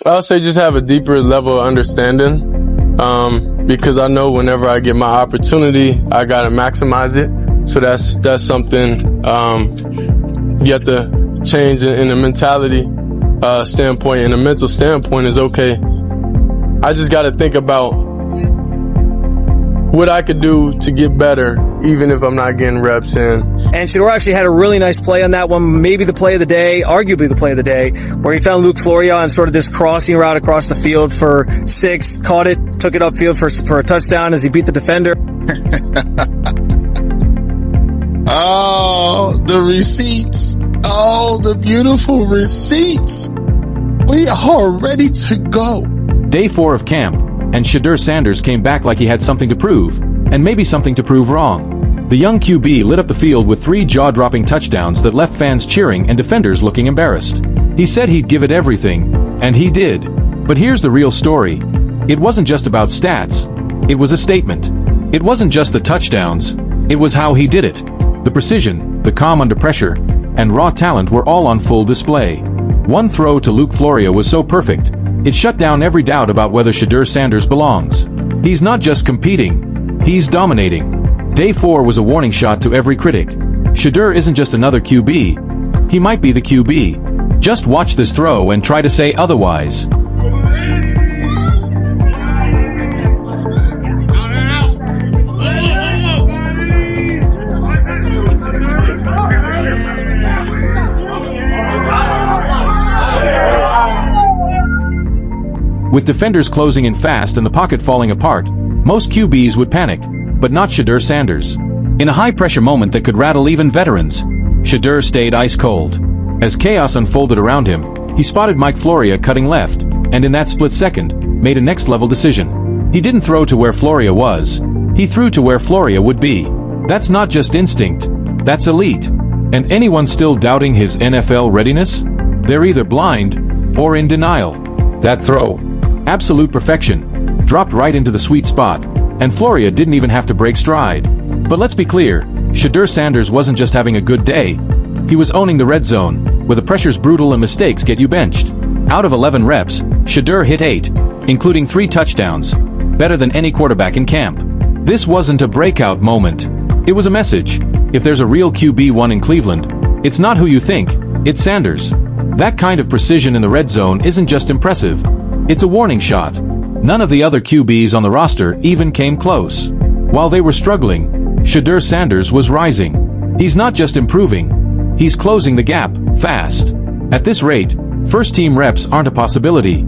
I'll say just have a deeper level of understanding, because I know whenever I get my opportunity, I gotta maximize it. So that's something you have to change in the mentality standpoint and the mental standpoint is okay. I just gotta think about what I could do to get better, even if I'm not getting reps in. And Shedeur actually had a really nice play on that one, maybe the play of the day, arguably the play of the day, where he found Luke Florio on sort of this crossing route across the field for 6, caught it, took it upfield for a touchdown as he beat the defender. Oh, the receipts. Oh, the beautiful receipts. We are ready to go. Day 4 of camp, and Shedeur Sanders came back like he had something to prove, and maybe something to prove wrong. The young QB lit up the field with 3 jaw-dropping touchdowns that left fans cheering and defenders looking embarrassed. He said he'd give it everything, and he did. But here's the real story. It wasn't just about stats. It was a statement. It wasn't just the touchdowns. It was how he did it. The precision, the calm under pressure, and raw talent were all on full display. One throw to Luke Florio was so perfect, it shut down every doubt about whether Shedeur Sanders belongs. He's not just competing, he's dominating. Day 4 was a warning shot to every critic. Shedeur isn't just another QB. He might be the QB. Just watch this throw and try to say otherwise. With defenders closing in fast and the pocket falling apart, most QBs would panic, but not Shedeur Sanders. In a high-pressure moment that could rattle even veterans, Shedeur stayed ice-cold. As chaos unfolded around him, he spotted Mike Florio cutting left, and in that split second, made a next-level decision. He didn't throw to where Florio was, he threw to where Florio would be. That's not just instinct, that's elite. And anyone still doubting his NFL readiness? They're either blind or in denial. That throw, absolute perfection, dropped right into the sweet spot, and Florio didn't even have to break stride. But let's be clear, Shedeur Sanders wasn't just having a good day. He was owning the red zone, where the pressure's brutal and mistakes get you benched. Out of 11 reps, Shedeur hit 8, including 3 touchdowns, better than any quarterback in camp. This wasn't a breakout moment. It was a message. If there's a real QB1 in Cleveland, it's not who you think, it's Sanders. That kind of precision in the red zone isn't just impressive, it's a warning shot. None of the other QBs on the roster even came close. While they were struggling, Shedeur Sanders was rising. He's not just improving, he's closing the gap, fast. At this rate, first-team reps aren't a possibility.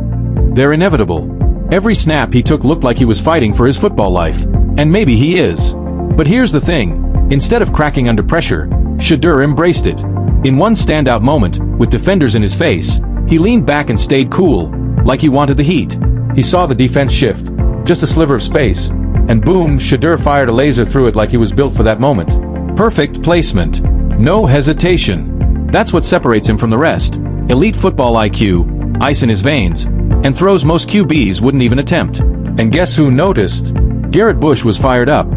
They're inevitable. Every snap he took looked like he was fighting for his football life, and maybe he is. But here's the thing, instead of cracking under pressure, Shedeur embraced it. In one standout moment, with defenders in his face, he leaned back and stayed cool, like he wanted the heat. He saw the defense shift, just a sliver of space, and boom, Shedeur fired a laser through it like he was built for that moment. Perfect placement. No hesitation. That's what separates him from the rest. Elite football IQ, ice in his veins, and throws most QBs wouldn't even attempt. And guess who noticed? Garrett Bush was fired up,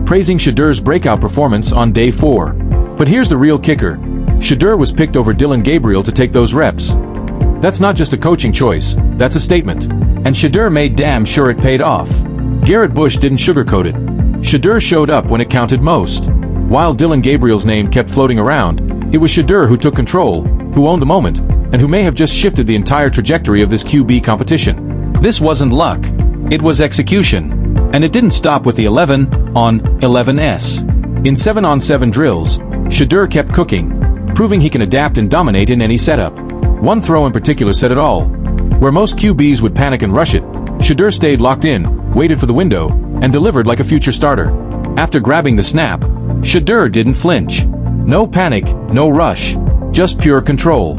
praising Shedeur's breakout performance on day 4. But here's the real kicker. Shedeur was picked over Dillon Gabriel to take those reps. That's not just a coaching choice, that's a statement. And Shedeur made damn sure it paid off. Garrett Bush didn't sugarcoat it. Shedeur showed up when it counted most. While Dillon Gabriel's name kept floating around, it was Shedeur who took control, who owned the moment, and who may have just shifted the entire trajectory of this QB competition. This wasn't luck, it was execution. And it didn't stop with the 11 on 11s. In 7-on-7 drills, Shedeur kept cooking, proving he can adapt and dominate in any setup. One throw in particular said it all. Where most QBs would panic and rush it, Shedeur stayed locked in, waited for the window, and delivered like a future starter. After grabbing the snap, Shedeur didn't flinch. No panic, no rush, just pure control.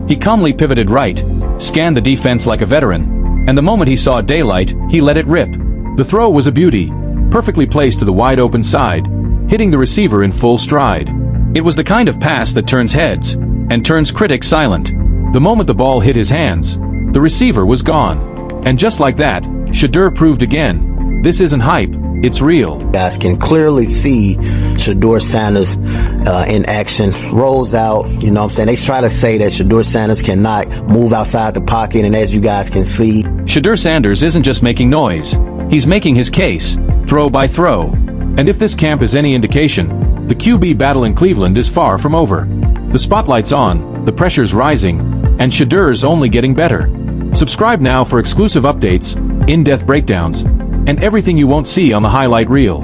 He calmly pivoted right, scanned the defense like a veteran, and the moment he saw daylight, he let it rip. The throw was a beauty, perfectly placed to the wide-open side, hitting the receiver in full stride. It was the kind of pass that turns heads, and turns critics silent. The moment the ball hit his hands, the receiver was gone. And just like that, Shedeur proved again, this isn't hype, It's real. You guys can clearly see Shedeur Sanders in action. Rolls out, you know what I'm saying? They try to say that Shedeur Sanders cannot move outside the pocket, and as you guys can see, Shedeur Sanders isn't just making noise. He's making his case, throw by throw. And if this camp is any indication, the QB battle in Cleveland is far from over. The spotlight's on, the pressure's rising, and Shedeur's only getting better. Subscribe now for exclusive updates, in-depth breakdowns, and everything you won't see on the highlight reel.